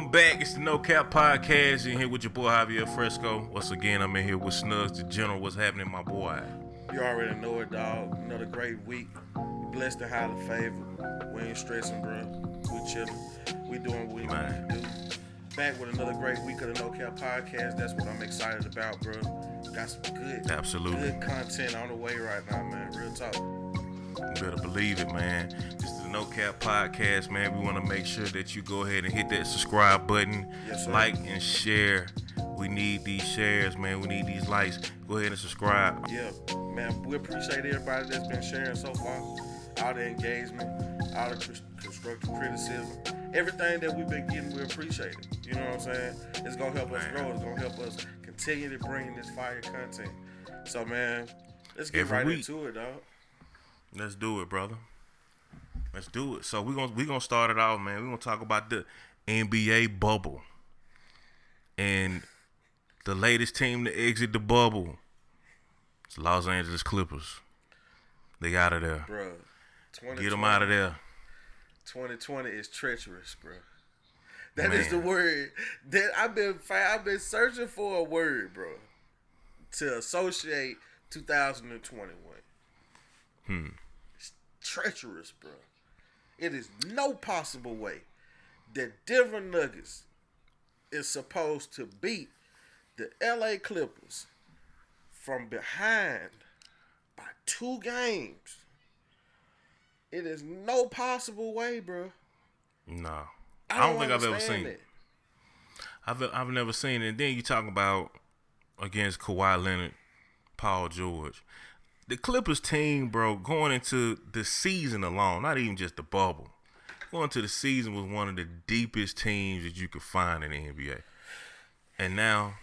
Welcome back. It's the No Cap Podcast. You're here with your boy Javier Fresco. Once again, I'm in here with Snugs, the General. What's happening, my boy? You already know it, dog. Another great week. Blessed and highly favored. We ain't stressing, bro. We chilling. We doing what we need to do. Back with another great week of the No Cap Podcast. That's what I'm excited about, bro. Got some good content on the way right now, man. Real talk. You better believe it, man. This is the No Cap Podcast, man. We want to make sure that you go ahead and hit that subscribe button, like and share. We need these shares, man. We need these likes. Go ahead and subscribe. Yeah, man. We appreciate everybody that's been sharing so far. All the engagement, all the constructive criticism, everything that we've been getting, we appreciate it. You know what I'm saying? It's gonna help us grow. It's gonna help us continue to bring this fire content. So, man, let's get right into it, dog. Let's do it, brother. Let's do it. So we're gonna start it off, man. We're gonna talk about the NBA bubble. And the latest team to exit the bubble. It's Los Angeles Clippers. They out of there. Bro, get them out of there. 2020 is treacherous, bro. That is the word that I've been searching for a word, bro, to associate 2021. It's treacherous, bro. It is no possible way that Denver Nuggets is supposed to beat the LA Clippers from behind by 2 games. It is no possible way, bro. No. I don't think I've ever seen it. I've never seen it. And then you talk about against Kawhi Leonard, Paul George. The Clippers team, bro, going into the season alone, not even just the bubble, going into the season was one of the deepest teams that you could find in the NBA. And now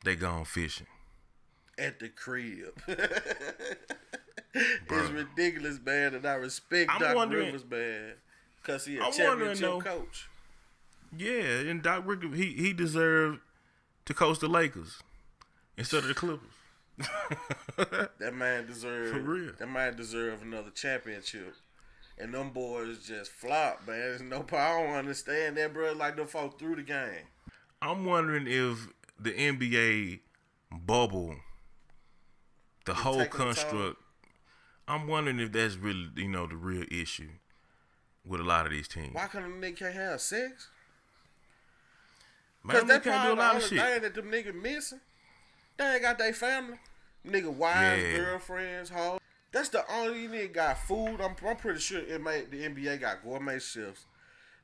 they gone fishing. At the crib. It's ridiculous, man, and I respect Doc Rivers, man, because he's a championship coach. Yeah, and Doc Rivers, he deserved to coach the Lakers instead of the Clippers. That man deserved, for real. That man deserved another championship. And them boys just flop, man. There's no I don't understand that, bro. Like them folks through the game. I'm wondering if the NBA bubble, the whole construct, I'm wondering if that's really, the real issue with a lot of these teams. Why couldn't them niggas can't have sex? Because that's probably the only thing that them niggas missing. They ain't got their family. Nigga wives, girlfriends, hoes. That's the only nigga got food. I'm pretty sure the NBA got gourmet chefs.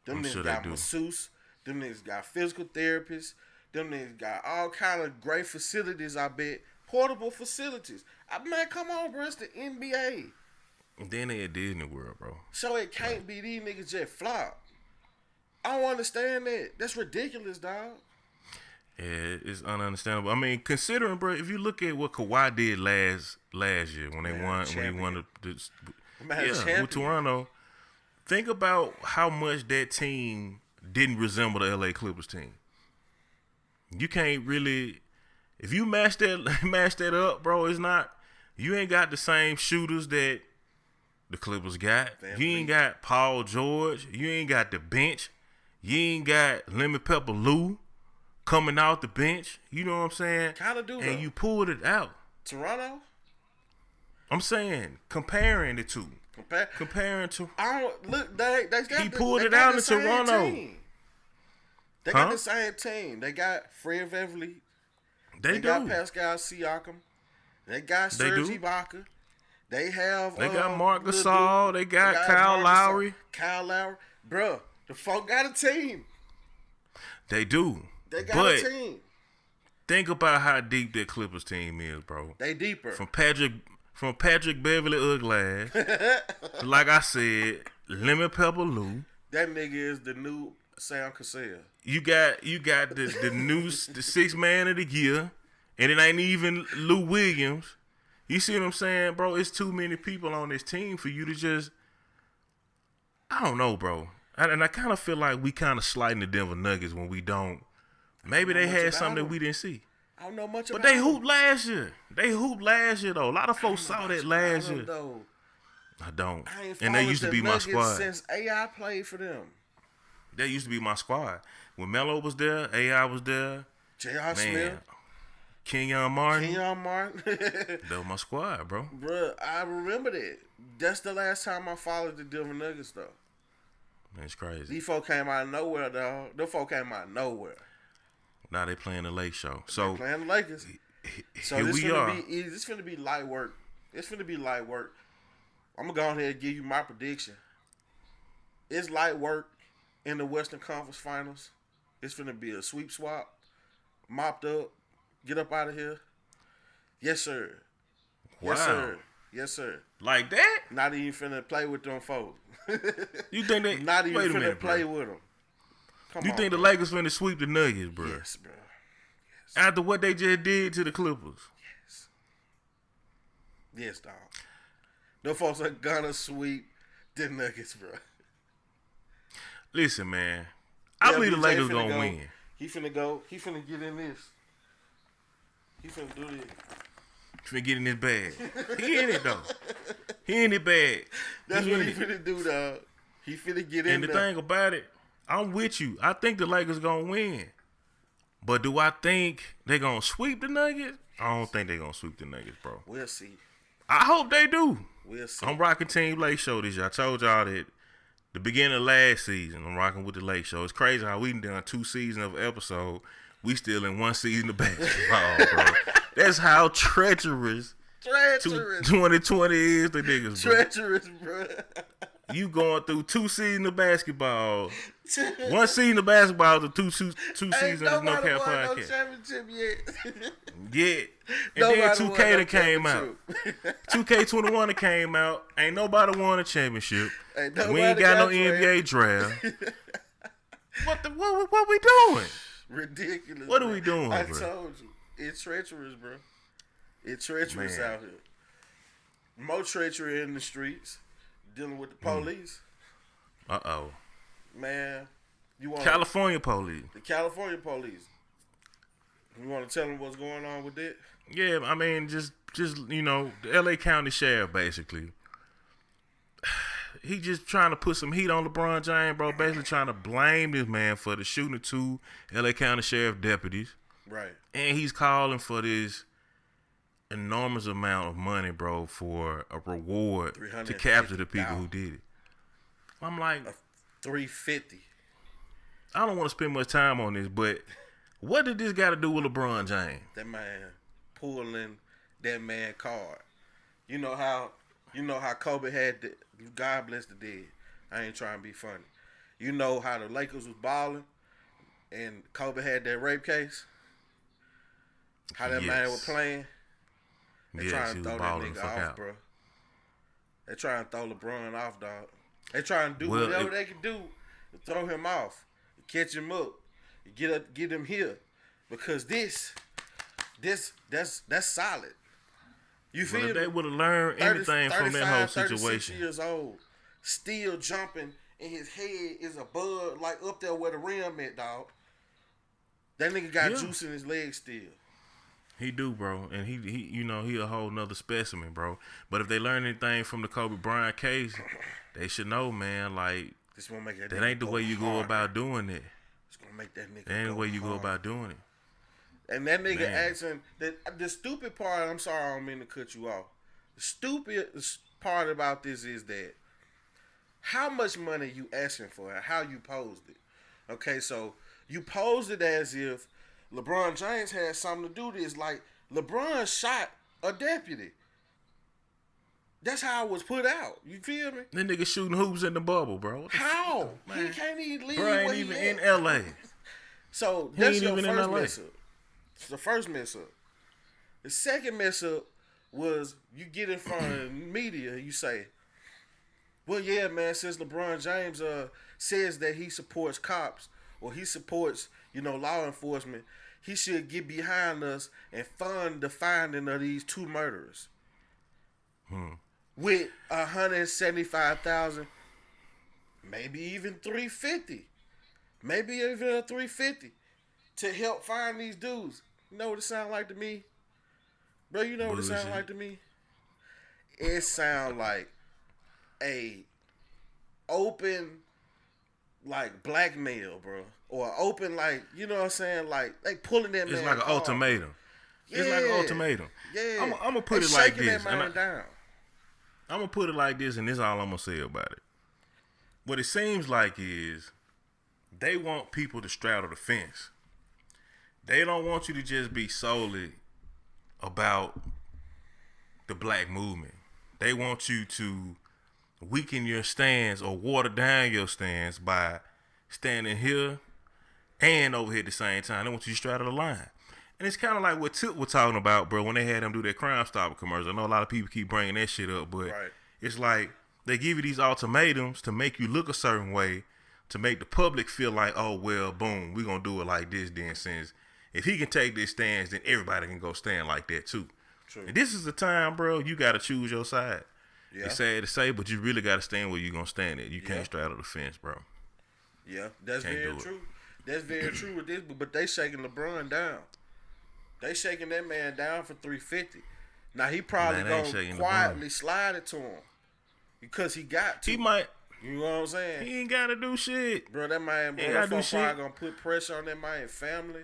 Them niggas got masseuse. Them niggas got physical therapists. Them niggas got all kind of great facilities, I bet. Portable facilities. Man, come on, bro. It's the NBA. And then they at Disney World, bro. So it can't be these niggas just flop. I don't understand that. That's ridiculous, dog. Yeah, it's ununderstandable. I mean, considering, bro, if you look at what Kawhi did last year when he won with Toronto, think about how much that team didn't resemble the LA Clippers team. You can't really, if you match that up, bro, it's not. You ain't got the same shooters that the Clippers got. You ain't got Paul George. You ain't got the bench. You ain't got Lemon Pepper Lou coming out the bench. You know what I'm saying? Kind of do, and you pulled it out. Toronto? I'm saying, comparing the two. Comparing to... I don't... Look, he pulled it out in Toronto. They got the same team. They got Fred VanVleet. They got Pascal Siakam. They got Serge Ibaka. They got Marc Gasol. They got Kyle Lowry. Bruh, the folk got a team. They do. They got a team. Think about how deep that Clippers team is, bro. They deeper. From Patrick Beverly Uglass. Like I said, Lemon Pepper Lou. That nigga is the new Sam Cassell. You got the new the 6th man of the year, and it ain't even Lou Williams. You see what I'm saying, bro? It's too many people on this team for you to just. I don't know, bro. And I kind of feel like we kind of slighting the Denver Nuggets when we don't. Maybe they had something that we didn't see. I don't know much about it. But they hooped last year. Though. A lot of folks saw that last year. I don't. I ain't and they used to be my squad. Since AI played for them. That used to be my squad. When Melo was there, AI was there. J.R. Smith. Kenyon Martin. That was my squad, bro. Bruh, I remember that. That's the last time I followed the Denver Nuggets, though. That's crazy. These folk came out of nowhere, dog. Them folk came out of nowhere. Now they playing the Lake Show. So they playing the Lakers. So here we are. This finna be light work. It's finna be light work. I'm gonna go ahead and give you my prediction. It's light work in the Western Conference Finals. It's finna be a sweep swap, mopped up, get up out of here. Yes, sir. Wow. Yes, sir. Yes, sir. Like that? Not even finna play with them folks. You think they? Not even finna play with them. You think the Lakers finna sweep the Nuggets, bro? Yes, bro. Yes. After what they just did to the Clippers. Yes. Yes, dog. Them folks are gonna sweep the Nuggets, bro. Listen, man. I believe the Lakers gonna win. He finna go. He finna get in this. He finna do this. He finna get in his bag. He in it, though. He in it bag. That's what he finna do, dog. He finna get in there. And the thing about it, I'm with you. I think the Lakers gonna win. But do I think they gonna sweep the Nuggets? I don't think they gonna sweep the Nuggets, bro. We'll see. I hope they do. We'll see. I'm rocking Team Lake Show this year. I told y'all that the beginning of last season, I'm rocking with the Lake Show. It's crazy how we done 2 seasons of episode. We still in 1 season of basketball, bro. That's how treacherous 2020 is the niggas, bro. Treacherous, bro. You going through 2 seasons of basketball. 1 season of basketball to two seasons of No Cap Podcast. No championship yet. Yeah. And then 2K that came out. 2K21 that came out. Ain't nobody won a championship. We ain't got no NBA draft. What we doing? Ridiculous. What are we doing, bro? I told you. It's treacherous, bro. It's treacherous out here. More treachery in the streets. Dealing with the police. Uh-oh. Man. You want California police. The California police. You want to tell them what's going on with that? Yeah, I mean, just you know, the LA County Sheriff, basically. He just trying to put some heat on LeBron James, bro. Basically trying to blame this man for the shooting of 2 LA County Sheriff deputies. Right. And he's calling for this enormous amount of money, bro, for a reward to capture the people who did it. I'm like, $350. I don't want to spend much time on this, but what did this got to do with LeBron James? That man pulling that man card. You know how Kobe had the God bless the dead. I ain't trying to be funny. You know how the Lakers was balling and Kobe had that rape case? How that man was playing? They trying to throw that nigga off, bro. They trying to throw LeBron off, dog. They trying to do whatever they can do to throw him off, catch him up, get him here, because that's solid. You feel? If they would have learned anything from that whole situation. 36 years old, still jumping, and his head is above, like up there where the rim at, dog. That nigga got juice in his legs still. He do, bro, and he you know, he a whole nother specimen, bro. But if they learn anything from the Kobe Bryant case, they should know, man, like, this won't make that ain't the way you go about doing it. It's gonna make that nigga. That ain't the way you go about doing it. And that nigga asking the stupid part. I'm sorry, I don't mean to cut you off. The stupid part about this is that how much money you asking for and how you posed it. Okay, so you posed it as if LeBron James had something to do with this. Like, LeBron shot a deputy. That's how it was put out. You feel me? That nigga shooting hoops in the bubble, bro. How? He can't even leave. Bro ain't even in LA. So that's your first mess up. It's the first mess up. The second mess up was you get in front of the media. You say, well, yeah, man, since LeBron James says that he supports cops or he supports, you know, law enforcement, he should get behind us and fund the finding of these 2 murderers. With $175,000, maybe even $350, maybe even a $350 to help find these dudes. You know what it sound like to me, bro? You know what it sound like to me? It sound like a open like blackmail, bro, or open like you know what I'm saying, like they pulling that man. It's like an ultimatum. Yeah. It's like an ultimatum. Yeah, I'm gonna put it like this. I'm gonna put it like this, and this is all I'm gonna say about it. What it seems like is they want people to straddle the fence. They don't want you to just be solely about the black movement. They want you to weaken your stance or water down your stance by standing here and over here at the same time. They want you to straddle the line. And it's kind of like what Tip was talking about, bro, when they had them do that Crime Stopper commercial. I know a lot of people keep bringing that shit up, but It's like they give you these ultimatums to make you look a certain way, to make the public feel like, oh, well, boom, we're going to do it like this then, since if he can take this stance, then everybody can go stand like that too. True. And this is the time, bro, you got to choose your side. Yeah. It's sad to say, but you really got to stand where you're going to stand at. You can't straddle the fence, bro. Yeah, that's very true. That's very true with this, but they shaking LeBron down. They shaking that man down for 350. Now, he probably going to quietly slide it to him because he got to. He might. You know what I'm saying? He ain't got to do shit. Bro, that man, bro, probably going to put pressure on that man's family.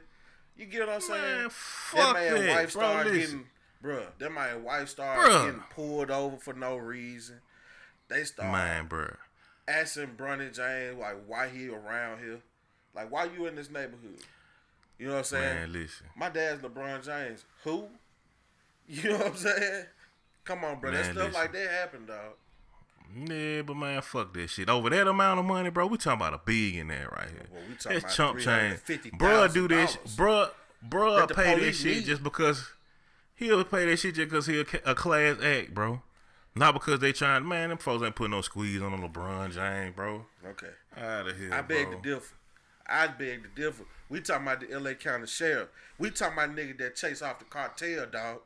You get what I'm saying? Man, fuck that man wife started getting... Bruh, that my wife started getting pulled over for no reason. They started asking Bronny James, like, why he around here? Like, why you in this neighborhood? You know what I'm saying? Man, listen. My dad's LeBron James. Who? You know what I'm saying? Come on, bro. Man, that stuff like that happened, dog. Yeah, but man, fuck that shit. Over that amount of money, bro, we talking about a billionaire right here. Well, we talking That's about chump change. Bruh do this. Bruh pay this shit just because... He'll pay that shit just because he a class act, bro. Not because they trying. Man, them folks ain't putting no squeeze on LeBron James, bro. Okay. Out of here, I beg to differ. I beg to differ. We talking about the L.A. County Sheriff. We talking about nigga that chase off the cartel, dog.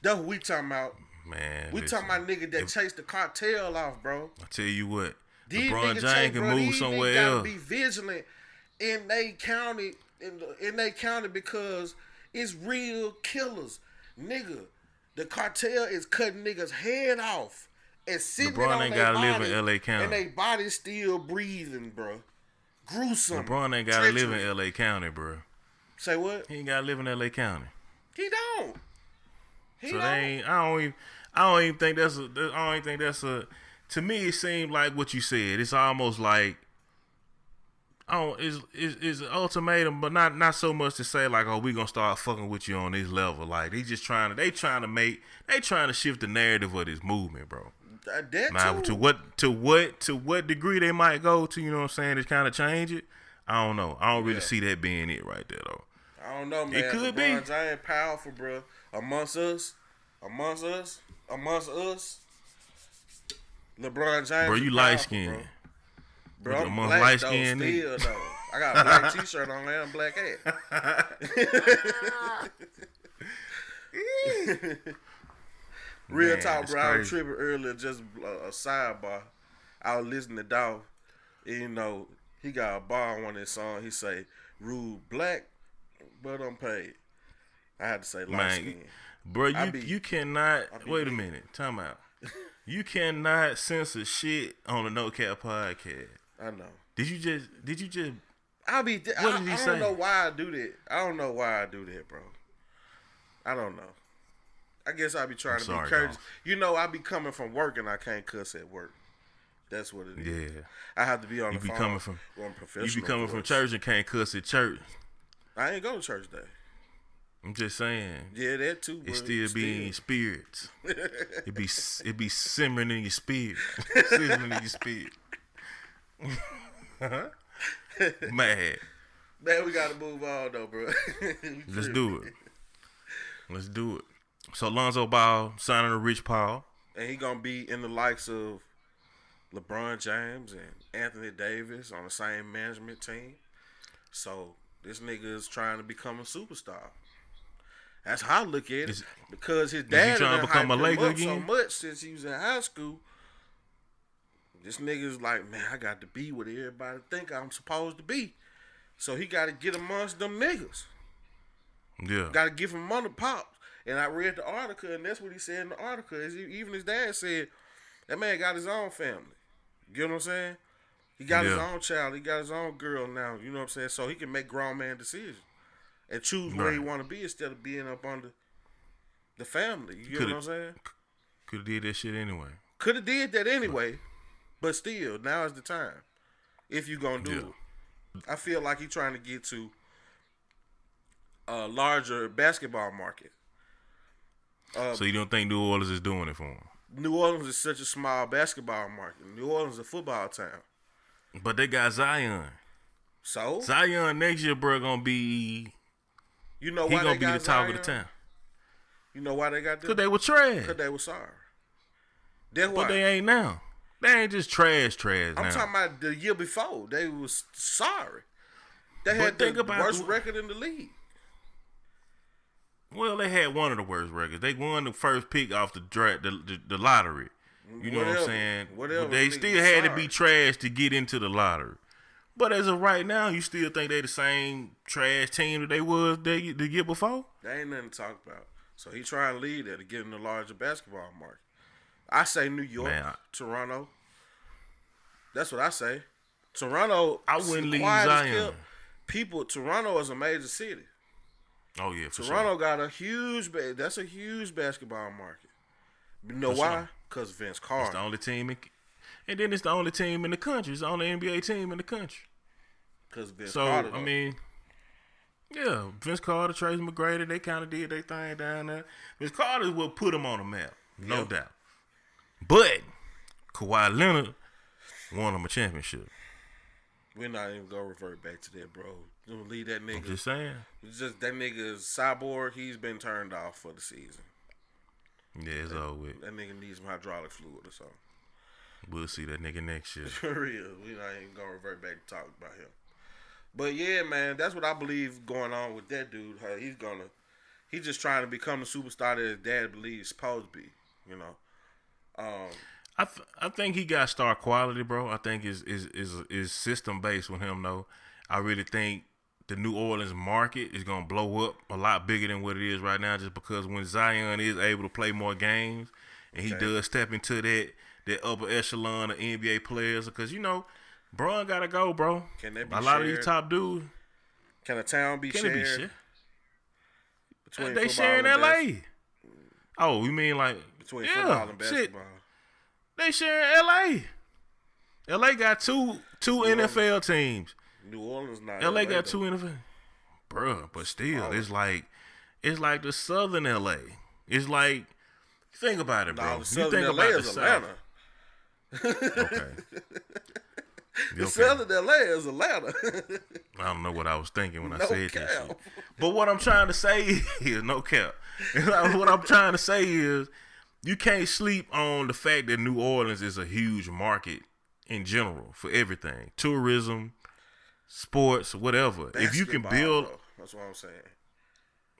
That's what we talking about. Man, we talking about nigga that chase the cartel off, bro. I tell you what, LeBron James can move somewhere else. Be vigilant in they county, in they county because it's real killers, nigga. The cartel is cutting niggas' head off and sitting LeBron ain't gotta live in L.A. County, and they body still breathing, bro. Gruesome. LeBron ain't gotta live in L.A. County, bro. Say what? He ain't gotta live in L.A. County. He don't. They ain't. I don't even think that's a. To me, it seemed like what you said. It's almost like. It's an ultimatum, but not so much to say like, oh, we gonna start fucking with you on this level. Like they trying to shift the narrative of this movement, bro. Now, to what degree they might go to, you know what I'm saying, to kind of change it, I don't know. I don't really see that being it right there, though. I don't know, man. It could LeBron James powerful, bro. Amongst us. LeBron James, bro, you light skinned. Bro, I'm black though, still though. I got a black t-shirt on there and black hat. Real talk, bro. I was tripping earlier, just a sidebar. I was listening to Dolph, and, you know, he got a bar on one of his songs. He say, rude black, but unpaid. I had to say light skin. Bro, you cannot, wait a minute, time out. You cannot censor shit on the No Cap podcast. I know. Did you just? What did he say? I don't know why I do that. I don't know why I do that, bro. I don't know. I guess I be trying to be courteous. You know, I be coming from work and I can't cuss at work. That's what it is. Yeah. I have to be on the phone. You be coming from church and can't cuss at church. I ain't go to church day. I'm just saying. Yeah, that too. It still be in your spirits. it be simmering in your spirit. Sizzling in your spirit. Mad. Man, we gotta move on though, bro. Let's do it. So Lonzo Ball signing to Rich Paul. And he gonna be in the likes of LeBron James and Anthony Davis on the same management team. So this nigga is trying to become a superstar. That's how I look at it. Because his dad trying to become a Laker again so much since he was in high school. This nigga's like, man, I got to be what everybody think I'm supposed to be. So he got to get amongst them niggas. Yeah. Got to give him money pops. And I read the article, and that's what he said in the article. Even his dad said, that man got his own family. You know what I'm saying? He got his own child. He got his own girl now. You know what I'm saying? So he can make grown man decisions and choose where he want to be instead of being up under the family. You get what I'm saying? Could have did that shit anyway. Could have did that anyway, but still, now is the time. If you gonna do it, I feel like he's trying to get to a larger basketball market. So you don't think New Orleans is doing it for him? New Orleans is such a small basketball market. New Orleans is a football town. But they got Zion. So Zion next year, bro, gonna be. You know why he gonna they be got the talk Zion? of the town. You know why they got that? Because they were trash. Because they were sorry. That's why. But they ain't now. They ain't just trash I'm now. talking about the year before. They was sorry. They had the worst record in the league. Well, they had one of the worst records. They won the first pick off the draft, the lottery. You know what I'm saying? But they still had to be trash to get into the lottery. But as of right now, you still think they the same trash team that they was the year before? They ain't nothing to talk about. So he trying to lead that to get in the larger basketball market. I say New York, Toronto. That's what I say. Toronto. I wouldn't leave Zion. Toronto is a major city. Oh yeah, for Toronto sure. got a huge. That's a huge basketball market. You know why? Because Vince Carter. It's the only team, and then it's the only team in the country. It's the only NBA team in the country. Because Vince Carter. So I mean, yeah, Vince Carter, Tracy McGrady, they kind of did their thing down there. Vince Carter is what put them on the map, no doubt. But Kawhi Leonard won them a championship. We're not even gonna revert back to that, bro. Don't leave that nigga. I'm just saying. Just that nigga is cyborg. He's been turned off for the season. Yeah, it's over with. That nigga needs some hydraulic fluid or something. We'll see that nigga next year. For real. We're not even gonna revert back to talk about him. But yeah, man, that's what I believe going on with that dude. He's just trying to become the superstar that his dad believes he's supposed to be. You know. I think he got star quality, bro. I think is system based with him though. I really think the New Orleans market is gonna blow up a lot bigger than what it is right now, just because when Zion is able to play more games and he does step into that upper echelon of NBA players, because you know, Bron gotta go, bro. Can that be a lot shared? of these top dudes? Can a town be shared? It be shared? Between they share in LA. Oh, you mean like between football and basketball? They share in LA. LA got two NFL teams. New Orleans not. LA got two NFL. Bruh, but still, it's like the Southern LA. It's like, think about it, bro. The Southern LA is Atlanta. Okay. The Southern LA is Atlanta. I don't know what I was thinking when I said that shit. But what I'm trying to say is, no cap. What I'm trying to say is, you can't sleep on the fact that New Orleans is a huge market in general for everything. Tourism, sports, whatever. Basketball, if you can build... bro. That's what I'm saying.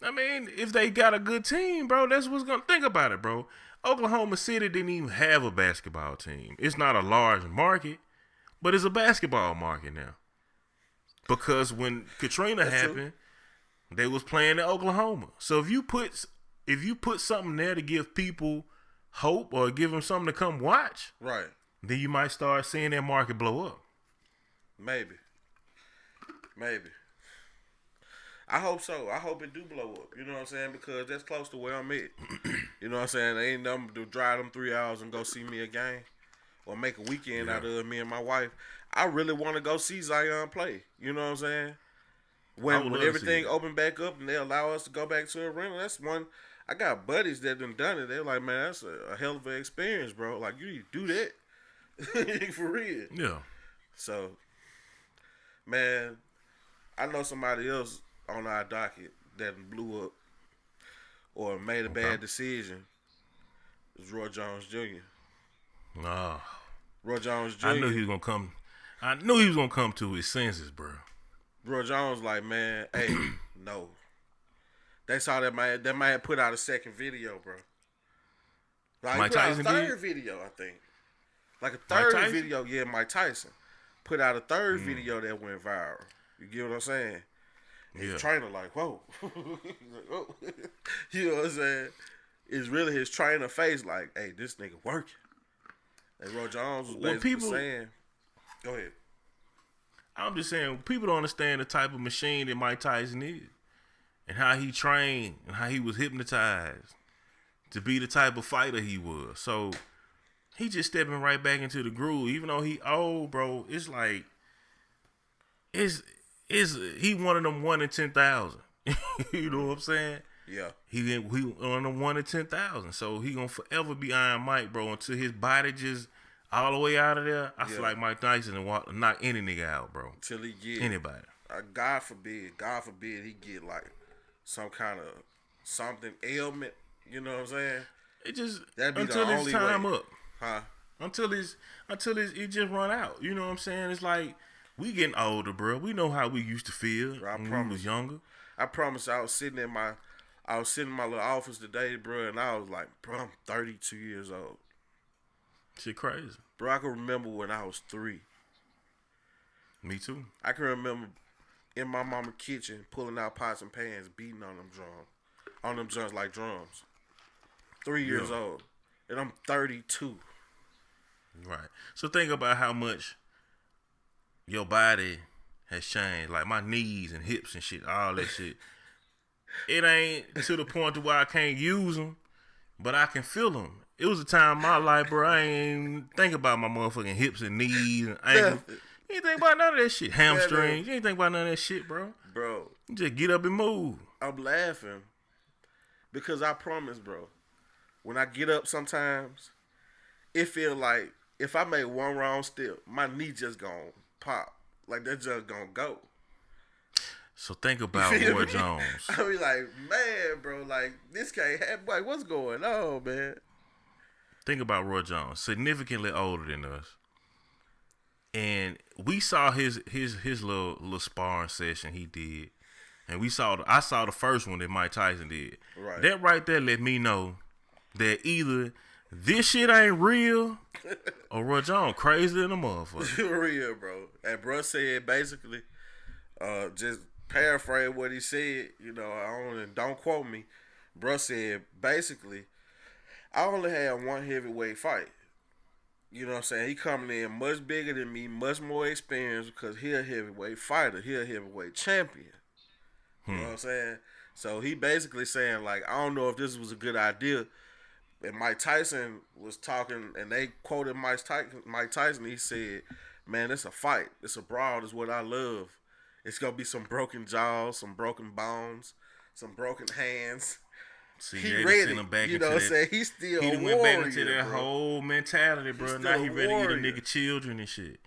I mean, if they got a good team, bro, that's what's going to... Think about it, bro. Oklahoma City didn't even have a basketball team. It's not a large market, but it's a basketball market now. Because when Katrina happened, they was playing in Oklahoma. So if you put something there to give people hope or give them something to come watch, right, then you might start seeing that market blow up. Maybe. I hope so. I hope it do blow up. You know what I'm saying? Because that's close to where I'm at. You know what I'm saying? They ain't nothing to drive them 3 hours and go see me a game or make a weekend out of me and my wife. I really want to go see Zion play. You know what I'm saying? When everything open back up and they allow us to go back to the arena, that's one. I got buddies that done it. They're like, man, that's a hell of an experience, bro. Like, you need to do that. For real. Yeah. So, man, I know somebody else on our docket that blew up or made a bad decision. It was Roy Jones Jr. Oh. Roy Jones Jr. I knew he was gonna come to his senses, bro. Roy Jones like, man, hey, no. They saw that man put out a second video, bro. Like, Mike Tyson put out a third video, I think. Like a third video, yeah, Mike Tyson. Put out a third video that went viral. You get what I'm saying? His trainer like, whoa. Whoa. You know what I'm saying? It's really his trainer face like, hey, this nigga working. And Roy Jones was basically saying, go ahead. I'm just saying, people don't understand the type of machine that Mike Tyson is, and how he trained, and how he was hypnotized to be the type of fighter he was. So he just stepping right back into the groove, even though he old, bro. It's like he one of them 1 in 10,000. You know what I'm saying? Yeah. He on the 1 in 10,000. So he gonna forever be Iron Mike, bro, until his body just all the way out of there. I feel like Mike Tyson will knock any nigga out, bro. Until he get anybody. God forbid he get like some kind of something ailment. You know what I'm saying? It just that'd be until the his only time way. Up. Huh? Until it just run out. You know what I'm saying? It's like we getting older, bro. We know how we used to feel when we was younger. I promise. I was sitting in my little office today, bro, and I was like, bro, I'm 32 years old. Shit crazy. Bro, I can remember when I was 3. Me too. I can remember in my mama's kitchen pulling out pots and pans, beating on them drums. On them drums like drums. 3 years old. And I'm 32. Right. So think about how much your body has changed. Like my knees and hips and shit, all that shit. It ain't to the point to where I can't use them, but I can feel them. It was a time in my life, bro, I ain't think about my motherfucking hips and knees and ankles. You ain't think about none of that shit. Hamstrings. You ain't think about none of that shit, bro. Bro. You just get up and move. I'm laughing because I promise, bro, when I get up sometimes, it feel like if I make one wrong step, my knee just gonna pop. Like that just gonna go. So think about Roy Jones. I be like, man, bro, like this can't happen. Like, what's going on, man? Think about Roy Jones, significantly older than us, and we saw his little sparring session he did, and I saw the first one that Mike Tyson did. Right. That right there let me know that either this shit ain't real or Roy Jones crazy than a motherfucker. Real, bro. And bro said basically, just paraphrase what he said. You know, don't quote me. Bro said basically, I only had one heavyweight fight. You know what I'm saying? He coming in much bigger than me, much more experienced because he a heavyweight fighter. He a heavyweight champion. You know what I'm saying? So he basically saying like, I don't know if this was a good idea. And Mike Tyson was talking, and they quoted Mike Tyson. He said, man, it's a fight. It's a brawl. It's what I love. It's going to be some broken jaws, some broken bones, some broken hands. See, he ready. You know what I'm saying? He's still he a went warrior, back into that whole mentality, bro. Now he ready to eat a nigga children and shit.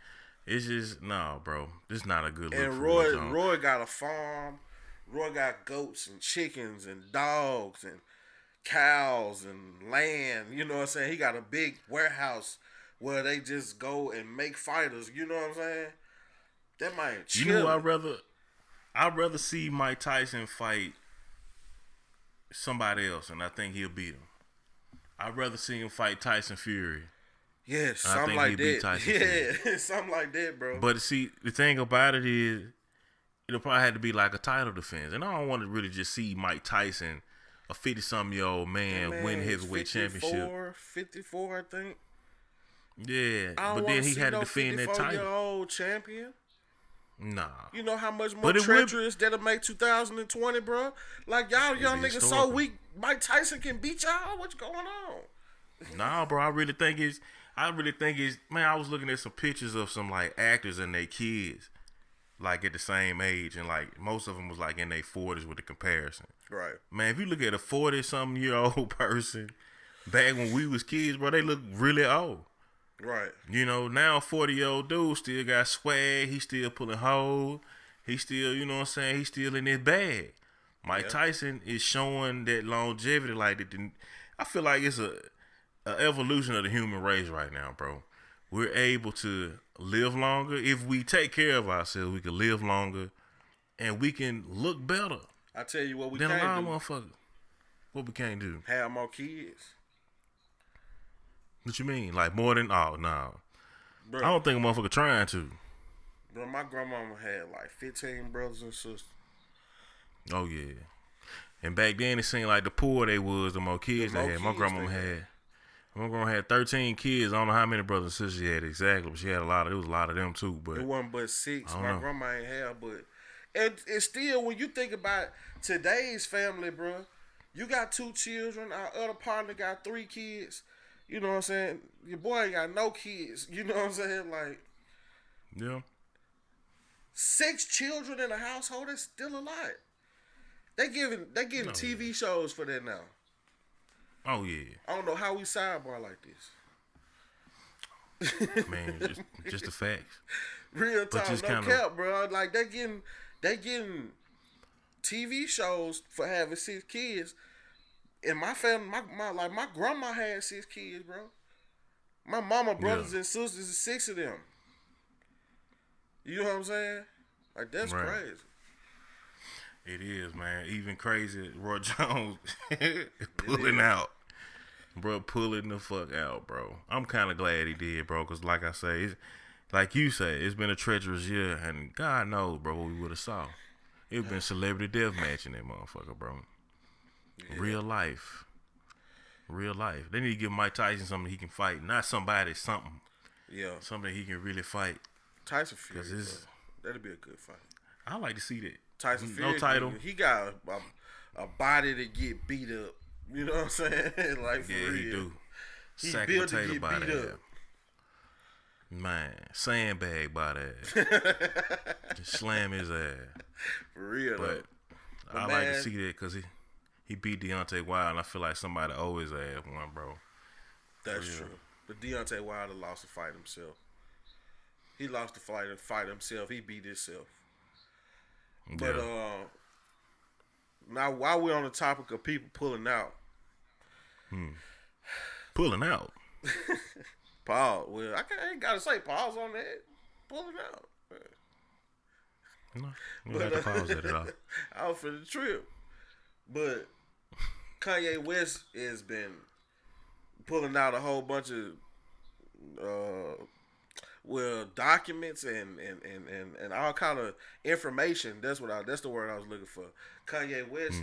It's just, nah, bro. This is not a good look and for Roy got a farm. Roy got goats and chickens and dogs and cows and land. You know what I'm saying? He got a big warehouse where they just go and make fighters. You know what I'm saying? That might chill. You know, I'd rather see Mike Tyson fight somebody else, and I think he'll beat him. I'd rather see him fight Tyson Fury. Yeah, something like that. Yeah, something like that, bro. But see, the thing about it is, it'll probably have to be like a title defense, and I don't want to really just see Mike Tyson, a 50-something-year-old man, win heavyweight championship. 54, I think. Yeah, but then he had to defend that title. 54-year-old champion. Nah. You know how much more treacherous that'll make 2020, bro? Like, y'all young niggas so weak, Mike Tyson can beat y'all? What's going on? Nah, bro, I really think it's, man, I was looking at some pictures of some, like, actors and their kids, like, at the same age, and, like, most of them was, like, in their 40s with the comparison. Right. Man, if you look at a 40-something-year-old person, back when we was kids, bro, they look really old. Right. You know, now 40-year-old dude still got swag. He still pulling hoes. He still, you know what I'm saying? He's still in his bag. Mike Tyson is showing that longevity. Like, I feel like it's a evolution of the human race right now, bro. We're able to live longer. If we take care of ourselves, we can live longer, and we can look better. I tell you what we can't do. Than a lot of motherfuckers. What we can't do? Have more kids. What you mean? Like more than no. Bro, I don't think a motherfucker trying to. Bro, my grandmama had like 15 brothers and sisters. Oh yeah. And back then it seemed like the poor they was, the more kids they had. My grandmama had My grandma had 13 kids. I don't know how many brothers and sisters she had exactly, but she had a lot. It was a lot of them too. But it wasn't but 6. My grandma ain't have, but it's still when you think about today's family, bro. You got 2 children. Our other partner got 3 kids. You know what I'm saying? Your boy ain't got no kids. You know what I'm saying? Like, yeah, 6 children in a household is still a lot. They getting TV shows for that now. Oh yeah. I don't know how we sidebar like this. Man, just the facts. Real talk, no cap, bro. Like they getting TV shows for having 6 kids. In my family, my grandma had 6 kids, bro. My mama, brothers and sisters, is 6 of them. You know what I'm saying? Like that's crazy. It is, man. Even crazy. Roy Jones pulling out. Bro, pulling the fuck out, bro. I'm kind of glad he did, bro, because like I say, like you say, it's been a treacherous year, and God knows, bro, what we would have saw. It would have been celebrity death match in that motherfucker, bro. Yeah. Real life. They need to give Mike Tyson something he can fight, not somebody something. Yeah. Something he can really fight. Tyson Fury, that'd be a good fight. I like to see that. Tyson Fury, no title. He got a body to get beat up. You know what I'm saying? Like, for real. He do. He built to get beat up. Man, sandbag by that. Just slam his ass. For real, but I like to see that because he beat Deontay Wilder, and I feel like somebody owe his ass one, bro. That's true. But Deontay Wilder lost the fight himself. He lost the fight himself. He beat himself. But now while we're on the topic of people pulling out, pulling out. Paul, well, I ain't gotta say pause on that. Pulling out. No, we got to pause that at all. Out for the trip, but Kanye West has been pulling out a whole bunch of documents and all kind of information. That's the word I was looking for. Kanye West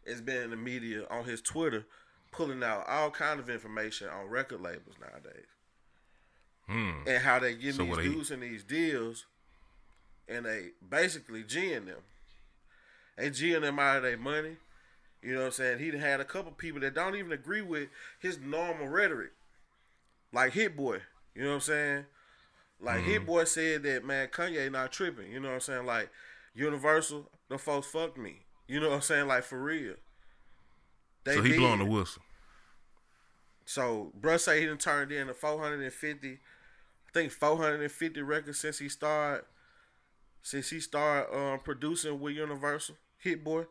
has been in the media on his Twitter pulling out all kind of information on record labels nowadays. And how they getting these dudes in these deals and they basically G'ing them. They G'ing them out of their money. You know what I'm saying? He had a couple people that don't even agree with his normal rhetoric. Like Hit Boy. You know what I'm saying? Like Hit Boy said that, man, Kanye not tripping. You know what I'm saying? Like Universal, them folks fucked me. You know what I'm saying? Like for real. So he blowing the whistle. So bruh say he done turned in a 450 records since he started producing with Universal, Hit Boy.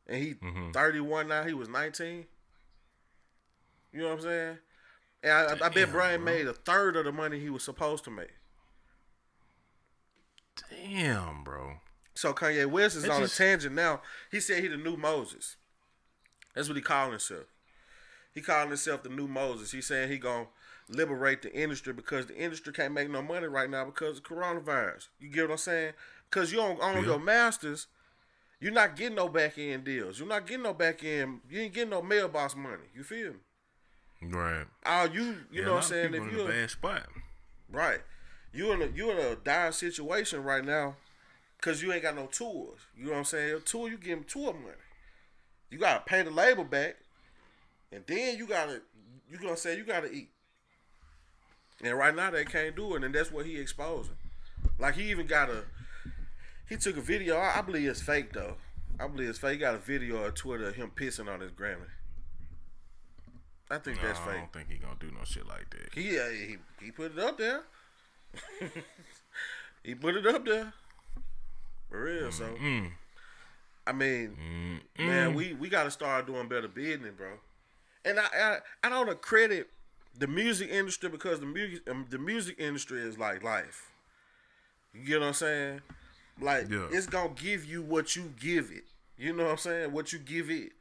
And he 31 now, he was 19. You know what I'm saying? And I bet Brian made a third of the money he was supposed to make. Damn, bro. So Kanye West is on a tangent now. He said he the new Moses. That's what he called himself. He calling himself the new Moses. He saying he gonna liberate the industry because the industry can't make no money right now because of coronavirus. You get what I'm saying? Because you don't own your masters, you're not getting no back end deals. You're not getting no back end. You ain't getting no mailbox money. You feel me? Right. You know what I'm saying? If you're in a bad spot, right? You're in a dire situation right now because you ain't got no tours. You know what I'm saying? Your tour, you give them tour money. You gotta pay the label back, and then you gotta eat. And right now they can't do it, and that's what he exposing. Like he took a video. I believe it's fake though. I believe it's fake. He got a video on Twitter of him pissing on his Grammy. I think that's fake. I don't think he gonna do no shit like that. He put it up there. He put it up there. For real, so. I mean, man, we got to start doing better business, bro. And I don't credit the music industry because the music industry is like life. You get what I'm saying? Like, it's going to give you what you give it. You know what I'm saying? What you give it.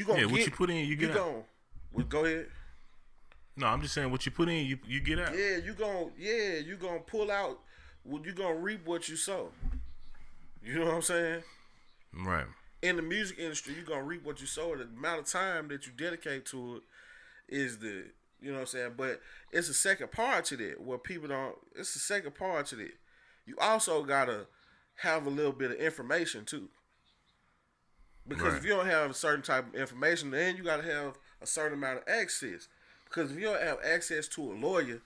What you put in, you get out. Go ahead. No, I'm just saying what you put in, you get out. Yeah, you gonna pull out, you gonna reap what you sow. You know what I'm saying? Right. In the music industry, you're gonna reap what you sow. The amount of time that you dedicate to it is You know what I'm saying? But it's a second part to that where people don't. It's a second part to that. You also gotta have a little bit of information too. Because if you don't have a certain type of information, then you gotta have a certain amount of access. Because if you don't have access to a lawyer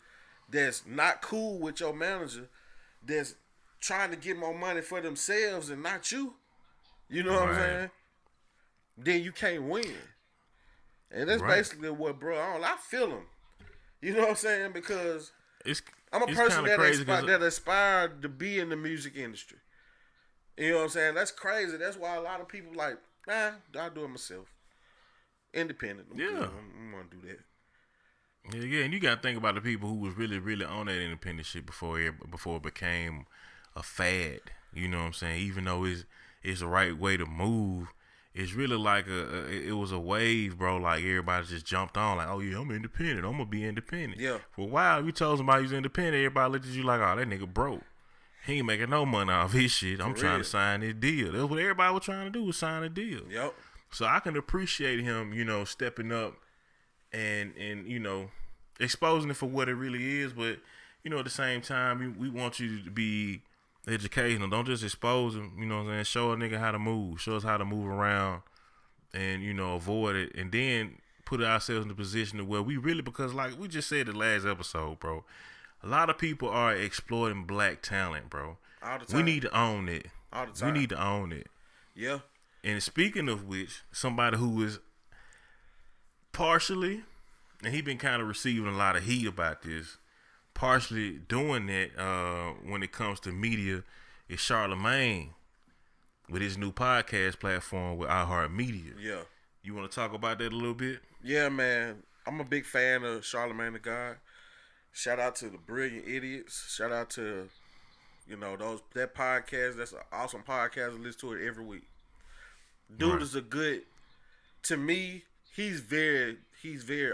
that's not cool with your manager, that's trying to get more money for themselves and not you, you know what I'm saying? Then you can't win. And that's basically what, bro, I feel him. You know what I'm saying? Because I'm a person that aspired to be in the music industry. You know what I'm saying? That's crazy. That's why a lot of people like, I'll do it myself. Independent. I'm going to do that. Yeah, and you got to think about the people who was really, really on that independent shit before it became a fad. You know what I'm saying? Even though it's the right way to move, it's really like it was a wave, bro. Like everybody just jumped on, like, oh yeah, I'm independent. I'm gonna be independent. Yeah. For a while, you told somebody you was independent, everybody looked at you like, oh, that nigga broke. He ain't making no money off his shit. I'm trying to sign this deal. That's what everybody was trying to do, was sign a deal. Yep. So I can appreciate him, stepping up and exposing it for what it really is. But at the same time, we want you to be educational. Don't just expose them. You know what I'm saying? Show a nigga how to move. Show us how to move around, and avoid it, and then put ourselves in a position to where we really, because like we just said the last episode, bro. A lot of people are exploiting black talent, bro. All the time. We need to own it. All the time. We need to own it. Yeah. And speaking of which, somebody who is partially, and he been kind of receiving a lot of heat about this, partially doing that when it comes to media, is Charlamagne with his new podcast platform with iHeartMedia. Yeah. You want to talk about that a little bit? Yeah, man. I'm a big fan of Charlamagne the God. Shout out to the Brilliant Idiots. Shout out to, that podcast. That's an awesome podcast. I listen to it every week. Dude is to me, he's very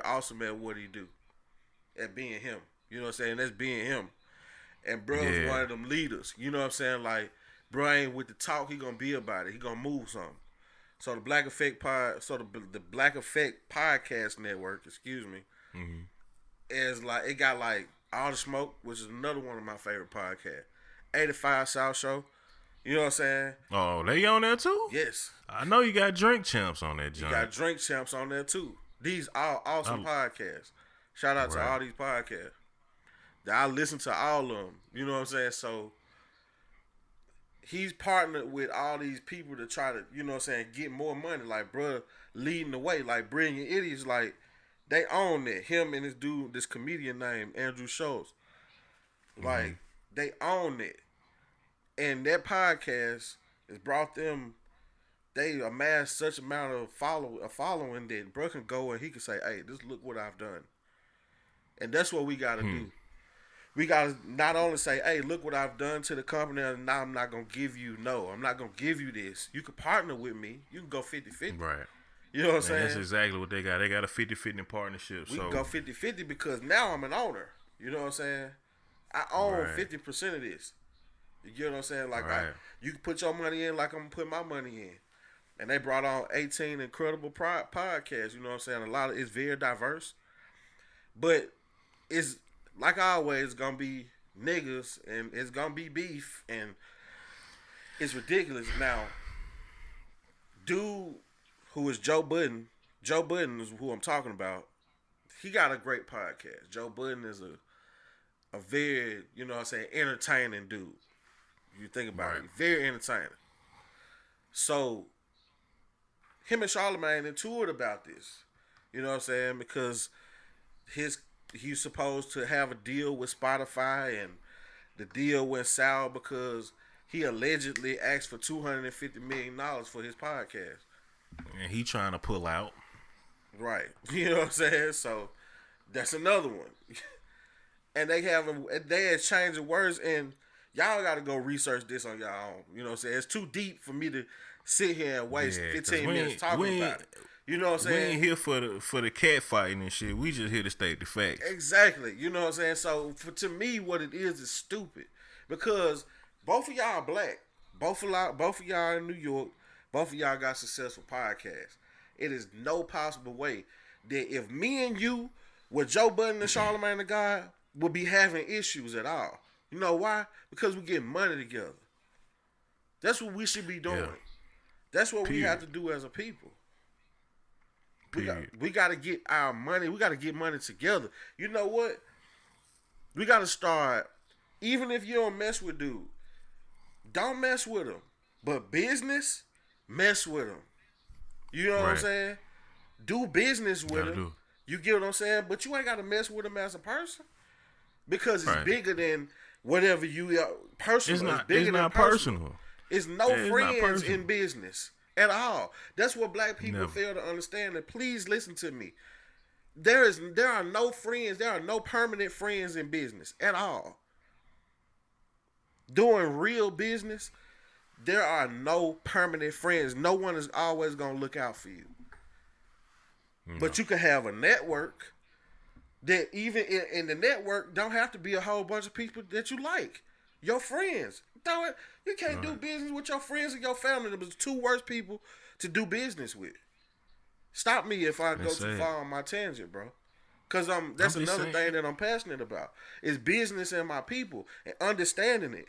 awesome at what he do. At being him. You know what I'm saying? That's being him. And bro is one of them leaders. You know what I'm saying? Like, bro ain't with the talk, he gonna be about it. He gonna move something. So the Black Effect the Black Effect Podcast Network, is like, it got like All the Smoke, which is another one of my favorite podcasts. 85 South Show. You know what I'm saying? Oh, they on there too? Yes. I know you got Drink Champs on that joint. You got Drink Champs on there too. These are awesome podcasts. Shout out to all these podcasts. I listen to all of them. You know what I'm saying? So he's partnered with all these people to try to, get more money. Like, bruh, leading the way. Like, Brilliant Idiots, like, they own it. Him and this comedian named Andrew Schultz. Like, they own it. And that podcast has brought them, they amassed such amount of following that bro can go and he can say, hey, just look what I've done. And that's what we got to do. We got to not only say, hey, look what I've done to the company, and now I'm not going to give you, I'm not going to give you this. You can partner with me. You can go 50-50. Right. You know what I'm saying? That's exactly what they got. They got a 50-50 partnership. We can go 50-50 because now I'm an owner. You know what I'm saying? I own 50% of this. You get what I'm saying? Like, you can put your money in like I'm going to put my money in. And they brought on 18 incredible podcasts. You know what I'm saying? It's very diverse. But it's, like always, it's going to be niggas and it's going to be beef. And it's ridiculous. Now, dude who is Joe Budden is who I'm talking about. He got a great podcast. Joe Budden is a very, entertaining dude. You think about it. Very entertaining. So, him and Charlamagne toured about this. You know what I'm saying? Because he's supposed to have a deal with Spotify, and the deal went sour because he allegedly asked for $250 million for his podcast. And he trying to pull out. Right. You know what I'm saying? So, that's another one. And they had changed the words, and y'all got to go research this on y'all own. You know what I'm saying? It's too deep for me to sit here and waste 15 minutes talking about it. You know what I'm saying? We ain't here for the cat fighting and shit. We just here to state the facts. Exactly. You know what I'm saying? So, to me, what it is stupid. Because both of y'all are black. Both of y'all in New York. Both of y'all got successful podcasts. It is no possible way that if me and you with Joe Budden and Charlamagne the God will be having issues at all. You know why? Because we get money together. That's what we should be doing. Yeah. That's what we have to do as a people. We got to get our money. We got to get money together. You know what? We got to start. Even if you don't mess with dude, don't mess with him. But business, mess with him. You know what I'm saying? Do business with him. You get what I'm saying? But you ain't got to mess with him as a person because it's bigger than whatever you are. Personal. It's not personal. It's no friends in business at all. That's what black people fail to understand. And please listen to me. There are no friends. There are no permanent friends in business at all. Doing real business, there are no permanent friends. No one is always going to look out for you. No. But you can have a network that even in the network don't have to be a whole bunch of people that you like. Your friends. You can't do business with your friends and your family. Those are the two worst people to do business with. Stop me if I go too far on my tangent, bro. Because that's another thing that I'm passionate about. Is business and my people and understanding it.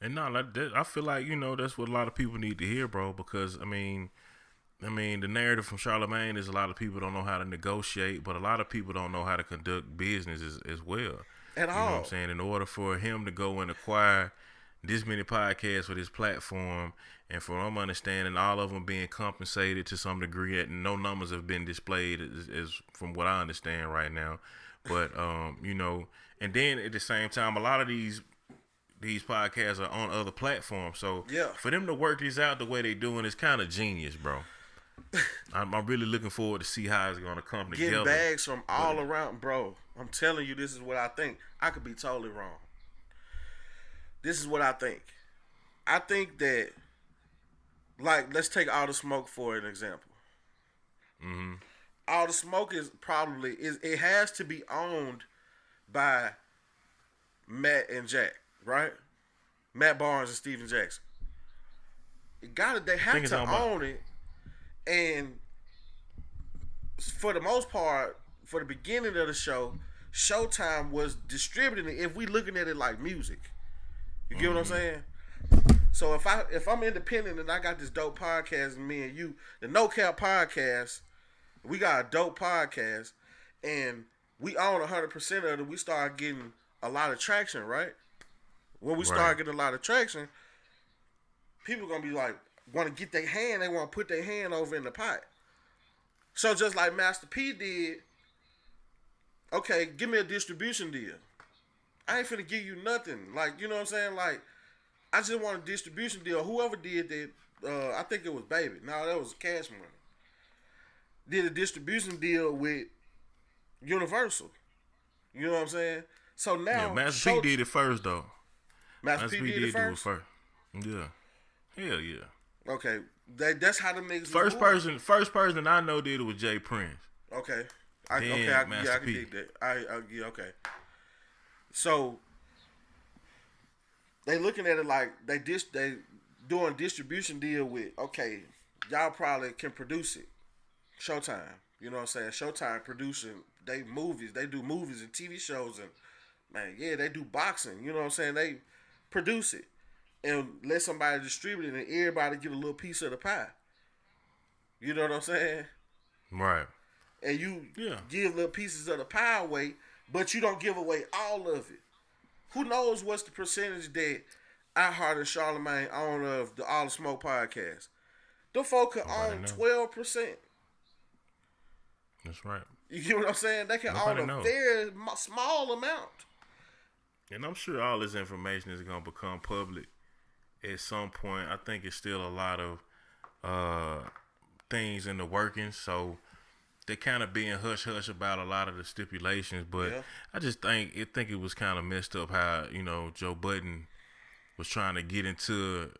And I feel like, that's what a lot of people need to hear, bro. Because, I mean, the narrative from Charlamagne is a lot of people don't know how to negotiate, but a lot of people don't know how to conduct business as well. At all. You know what I'm saying? In order for him to go and acquire this many podcasts for this platform, and from what I'm understanding, all of them being compensated to some degree, and no numbers have been displayed as from what I understand right now. But, and then at the same time, a lot of these podcasts are on other platforms. So for them to work these out the way they doing is kind of genius, bro. I'm really looking forward to see how it's going to come together. Getting bags from all around, bro. I'm telling you, this is what I think. I could be totally wrong. This is what I think. I think that, like, let's take All the Smoke for an example. Mm-hmm. All the Smoke it has to be owned by Matt and Jack, right? Matt Barnes and Steven Jackson. They have to own it. And for the most part, for the beginning of the show, Showtime was distributing it if we looking at it like music. You get what I'm saying? So if I'm independent and I got this dope podcast and me and you, the No Cap podcast, we got a dope podcast and we own 100% of it, we start getting a lot of traction, right? When we start getting a lot of traction, people gonna be like, want to get their hand, they want to put their hand over in the pot. So just like Master P did, okay, give me a distribution deal. I ain't finna give you nothing. Like, you know what I'm saying? Like, I just want a distribution deal. Whoever did that, I think it was Baby. No, that was Cash Money. Did a distribution deal with Universal. You know what I'm saying? So now, Master P did it first, though. Master P did it first? Yeah. Hell yeah. Okay, that's how the niggas. First person I know did it with Jay Prince. Okay, I can dig that. Okay. So they looking at it like they doing distribution deal with. Okay, y'all probably can produce it. Showtime, you know what I'm saying? Showtime producing they movies. They do movies and TV shows and they do boxing. You know what I'm saying? They produce it. And let somebody distribute it and everybody get a little piece of the pie. You know what I'm saying? Right. And you give little pieces of the pie away, but you don't give away all of it. Who knows what's the percentage that iHeart and Charlamagne own of the All the Smoke podcast? Them folk can own 12%. That's right. You get what I'm saying? They can own a very small amount. And I'm sure all this information is going to become public at some point. I think it's still a lot of things in the working, so they're kind of being hush about a lot of the stipulations. But I just think it was kind of messed up how Joe Budden was trying to get into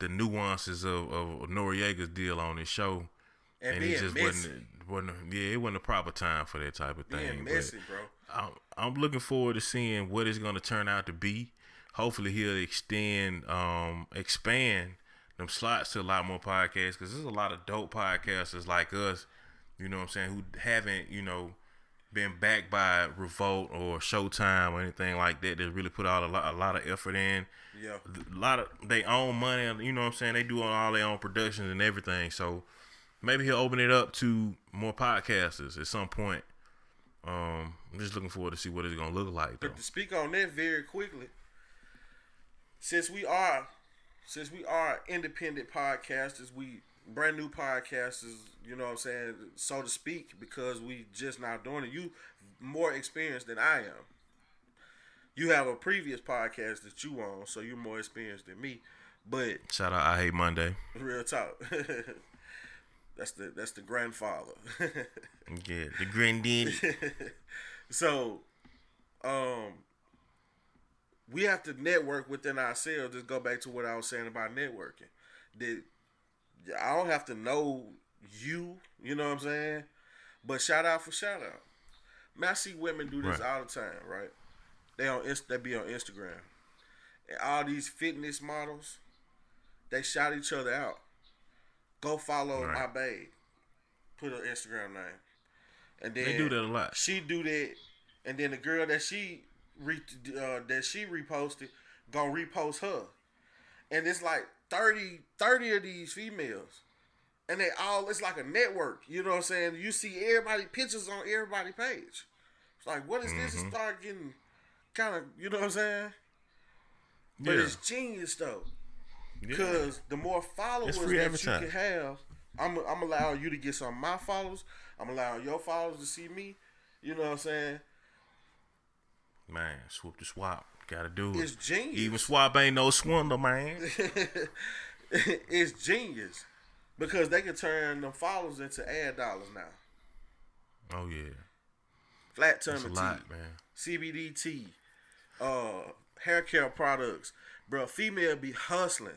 the nuances of Noriega's deal on his show, and it just wasn't the proper time for that type of thing. Messy, bro. I'm looking forward to seeing what it's going to turn out to be. Hopefully he'll expand them slots to a lot more podcasts, because there's a lot of dope podcasters like us, you know what I'm saying, who haven't, been backed by Revolt or Showtime or anything like that. They really put out a lot of effort in. Yeah. A lot of they own money. You know what I'm saying? They do all their own productions and everything. So maybe he'll open it up to more podcasters at some point. I'm just looking forward to see what it's gonna look like, though. But to speak on that very quickly, since we are independent podcasters, we brand new podcasters, you know what I'm saying, so to speak, because we just not doing it. You more experienced than I am. You have a previous podcast that you on, so you're more experienced than me. But shout out, I Hate Monday. Real talk. That's the grandfather. Yeah, the granddaddy. So, we have to network within ourselves. Just go back to what I was saying about networking. That I don't have to know you, you know what I'm saying? But shout out for shout out. Man, I see women do this all the time, right? They be on Instagram. And all these fitness models, they shout each other out. Go follow my babe. Put her Instagram name. And then they do that a lot. She do that, and then the girl that she reposted gonna repost her. And it's like 30 of these females. And it's like a network. You know what I'm saying? You see everybody pictures on everybody's page. It's like, what is this? It start getting kind of, you know what I'm saying? But it's genius though. Because the more followers that you can have, I'm allowing you to get some of my followers. I'm allowing your followers to see me. You know what I'm saying? Man, swoop the swap. Gotta do it. It's genius. Even swap ain't no swindle, man. It's genius. Because they can turn them followers into ad dollars now. Oh, yeah. Flat tummy tea. That's a lot, man. CBD tea. Hair care products. Bro, female be hustling.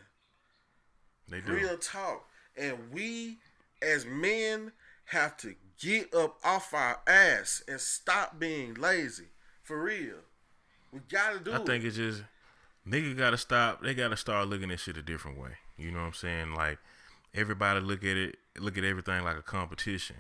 They do. Real talk. And we, as men, have to get up off our ass and stop being lazy. For real. We gotta do it. I think it's just, nigga gotta stop. They gotta start looking at shit a different way. You know what I'm saying? Like, everybody look at everything like a competition.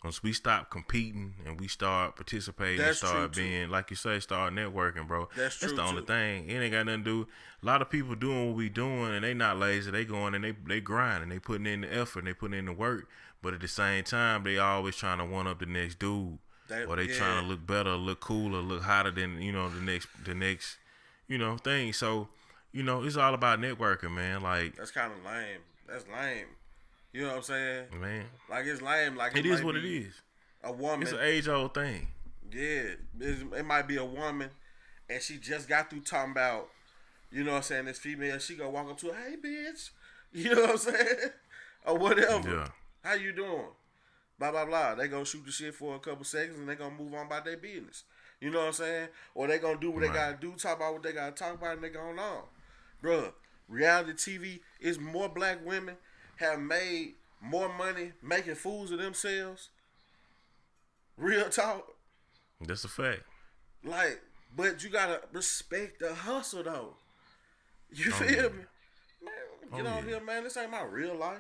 Once we stop competing and we start participating and start being, like you say, start networking, bro. That's the only thing. It ain't got nothing to do. A lot of people doing what we doing and they not lazy. They going and they grind and they putting in the effort and they putting in the work. But at the same time, they always trying to one up the next dude. Or they trying to look better, look cooler, look hotter than, you know, the next, you know, thing. So, you know, it's all about networking, man. Like, that's kind of lame. That's lame. You know what I'm saying? Man. Like, it's lame. Like, it is what it is. A woman. It's an age-old thing. Yeah. It might be a woman, and she just got through talking about, you know what I'm saying, this female, she gonna walk up to her, hey, bitch. You know what I'm saying? Or whatever. Yeah. How you doing? Blah, blah, blah. They gonna shoot the shit for a couple seconds, and they gonna move on about their business. You know what I'm saying? Or they gonna do what they gotta do, talk about what they gotta talk about, and they going on. Bruh, reality TV is more black women have made more money making fools of themselves. Real talk. That's a fact. Like, but you gotta respect the hustle though. You feel me? Man, get on here, man. This ain't my real life.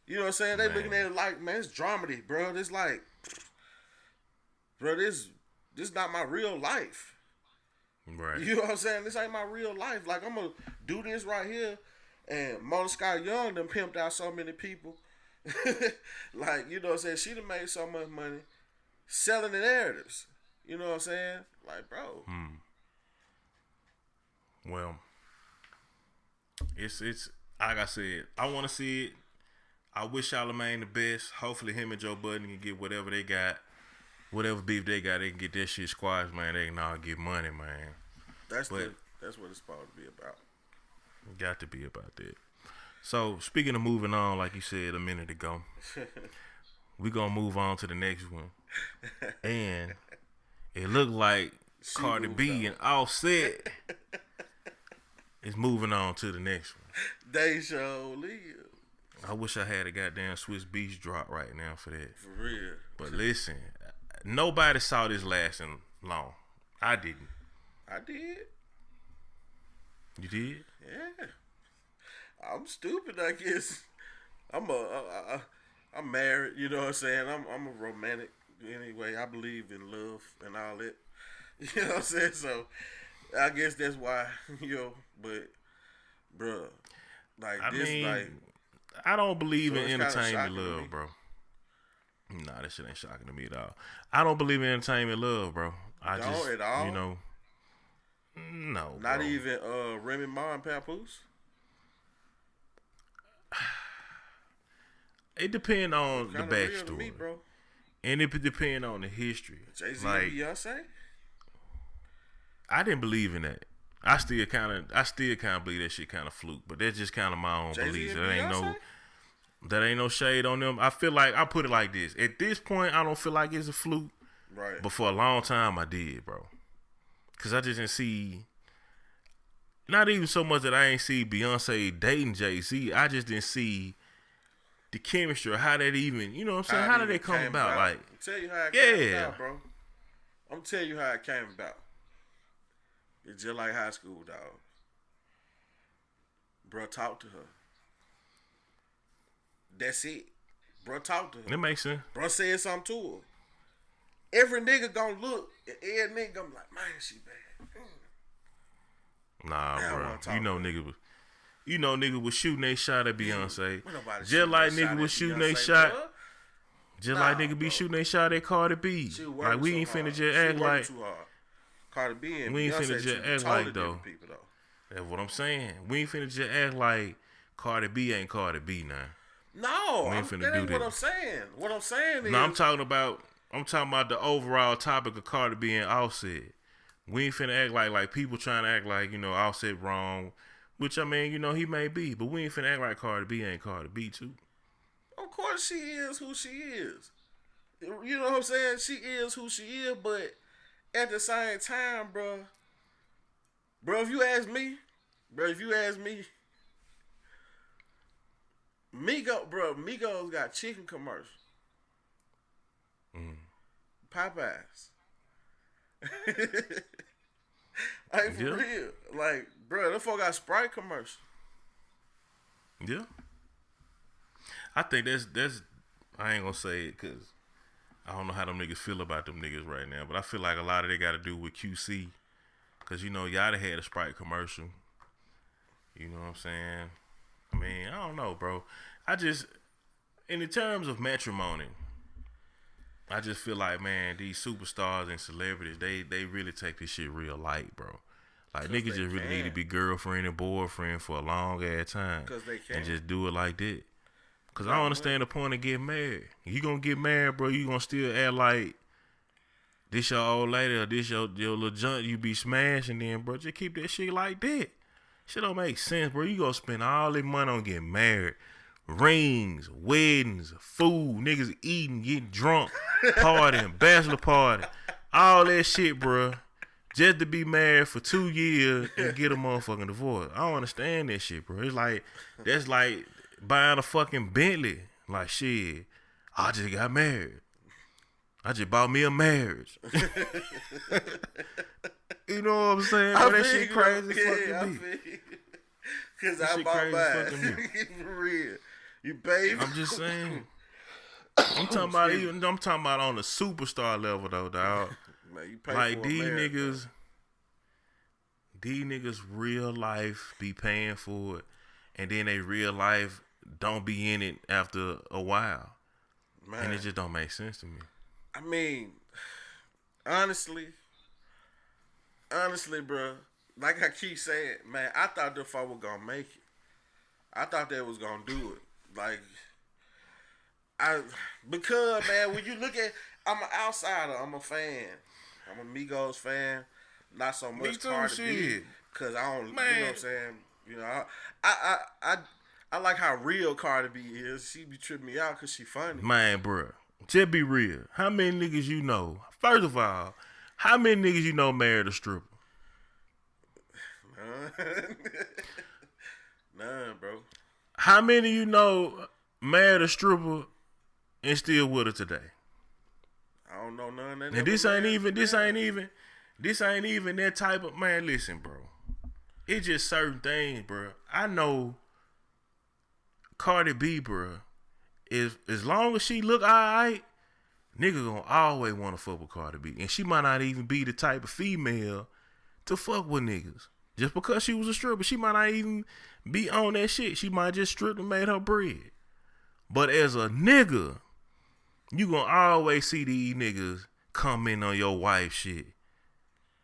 You know what I'm saying? They looking at it like, man, it's dramedy, bro. This like, bro, this not my real life. Right. You know what I'm saying? This ain't my real life. Like, I'm gonna do this right here. And Mona Scott Young done pimped out so many people. Like, you know what I'm saying? She done made so much money selling the narratives. You know what I'm saying? Like, bro. Well, it's like I said, I want to see it. I wish Charlamagne the best. Hopefully him and Joe Budden can get whatever they got. Whatever beef they got, they can get that shit squashed, man. They can all get money, man. That's what it's supposed to be about. Got to be about that. So, speaking of moving on, like you said a minute ago, we going to move on to the next one. And it looked like Cardi B and Offset is moving on to the next one. They sure live. I wish I had a goddamn Swiss Beats drop right now for that. For real. But listen, nobody saw this lasting long. I didn't. I did. You did? Yeah. I'm stupid, I guess. I'm married, you know what I'm saying? I'm a romantic Anyway, I believe in love and all that. You know what I'm saying? So I guess that's why, but bruh, I don't believe so in entertainment love, bro. Nah, that shit ain't shocking to me at all. I don't believe in entertainment love, bro. I don't just, at all? No, not bro. even Remy Ma and Papoose? It depends on the backstory, me, bro. And it depends on the history. Jay-Z and Beyonce? I didn't believe in that. I still kind of believe that shit kind of fluke, but that's just kind of my own beliefs. That ain't no shade on them. I feel like I put it like this. At this point, I don't feel like it's a fluke. Right. But for a long time, I did, bro. Cause I just didn't see. Not even so much that I ain't see Beyonce dating Jay-Z. I just didn't see the chemistry, or how that even, you know what I'm saying? How did it come about? Like, I'm tell you how it came about, bro. I'm tell you how it came about. It's just like high school, dog. Bro, talk to her. That's it. Bro, talk to her. That makes sense. Bro said something to her. Every nigga gonna look, and every nigga gonna be like, man, she bad. Nah, bro. You know nigga was shooting they shot at Beyonce. Just like nigga was shooting they shot. Just like nigga be shooting they shot at Cardi B. Like we ain't finna just act like Cardi B and we ain't finna Beyonce just act like though. That's what I'm saying. We ain't finna just act like Cardi B ain't Cardi B now. No, that ain't what I'm saying. What I'm saying is, no, I'm talking about the overall topic of Cardi B and Offset. We ain't finna act like people trying to act like, Offset wrong. Which, I mean, he may be. But we ain't finna act like Cardi B ain't Cardi B, too. Of course she is who she is. You know what I'm saying? She is who she is, but at the same time, bro, if you ask me, Migos got chicken commercial. Popeyes. Like, for real. Like, bro, that folk got Sprite commercial. Yeah. I think that's I ain't gonna say it because I don't know how them niggas feel about them niggas right now, but I feel like a lot of it got to do with QC. Because, y'all had a Sprite commercial. You know what I'm saying? I mean, I don't know, bro. In the terms of matrimony, I just feel like, man, these superstars and celebrities, they really take this shit real light, bro. Like, niggas just really need to be girlfriend and boyfriend for a long ass time. Because they can. And just do it like that. Because I don't understand the point of getting married. You gonna get married, bro, you gonna still act like this your old lady or this your little junk you be smashing then, bro. Just keep that shit like that. Shit don't make sense, bro. You gonna spend all this money on getting married. Rings, weddings, food, niggas eating, getting drunk, partying, bachelor party, all that shit, bro. Just to be married for 2 years and get a motherfucking divorce. I don't understand that shit, bro. It's like, that's like buying a fucking Bentley. Like, shit, I just got married. I just bought me a marriage. You know what I'm saying? Bro, that shit crazy fucking me. Because I bought mine. For real. You baby. I'm just saying. I'm talking about on the superstar level though, dog. Man, you pay like for these niggas real life be paying for it, and then they real life don't be in it after a while. Man. And it just don't make sense to me. I mean, honestly, bro, like I keep saying, man, I thought the folk were gonna make it. I thought they was gonna do it. Like, because, man, when you look at, I'm an outsider. I'm a fan. I'm a Migos fan. Not so much Cardi B. Because I don't, man. You know what I'm saying? You know, I like how real Cardi B is. She be tripping me out because she funny. Man, bro, just be real. How many niggas you know? First of all, how many niggas you know married a stripper? None, bro. How many you know married a stripper and still with her today? I don't know none of that. And this ain't even that type of, man, listen, bro. It's just certain things, bro. I know Cardi B, bro, is as long as she look alright, nigga gonna always want to fuck with Cardi B. And she might not even be the type of female to fuck with niggas. Just because she was a stripper, she might not even be on that shit. She might just strip and made her bread. But as a nigga, you gonna always see these niggas comment on your wife shit.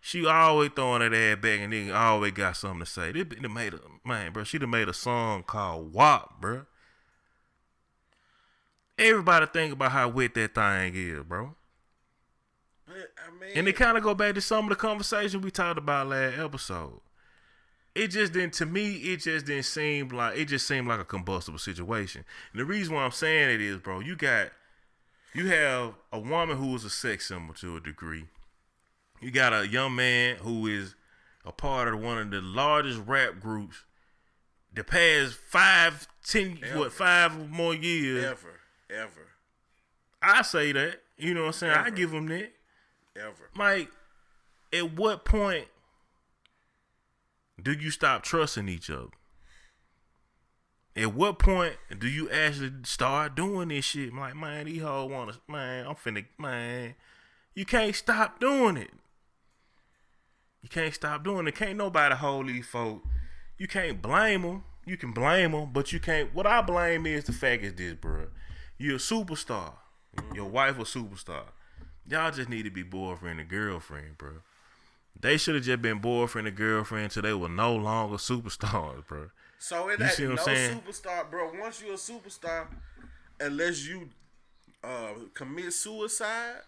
She always throwing that ass back and nigga always got something to say. She done made a song called WAP, bro. Everybody think about how wet that thing is, bro. But, and it kind of go back to some of the conversation we talked about last episode. It just didn't seem like a combustible situation. And the reason why I'm saying it is, bro, you have a woman who is a sex symbol to a degree. You got a young man who is a part of one of the largest rap groups the past 5 or more years. Ever. I say that. You know what I'm saying? I give them that. Ever. Like, at what point do you stop trusting each other? At what point do you actually start doing this shit? I'm like, man, these hoes want to, man, you can't stop doing it. You can't stop doing it. Can't nobody hold these folk. You can't blame them. You can blame them, but you can't. What I blame is the fact is this, bro. You're a superstar. Your wife a superstar. Y'all just need to be boyfriend and girlfriend, bro. They should have just been boyfriend and girlfriend until they were no longer superstars, bro. So it ain't no superstar, bro. Once you're a superstar, unless you commit suicide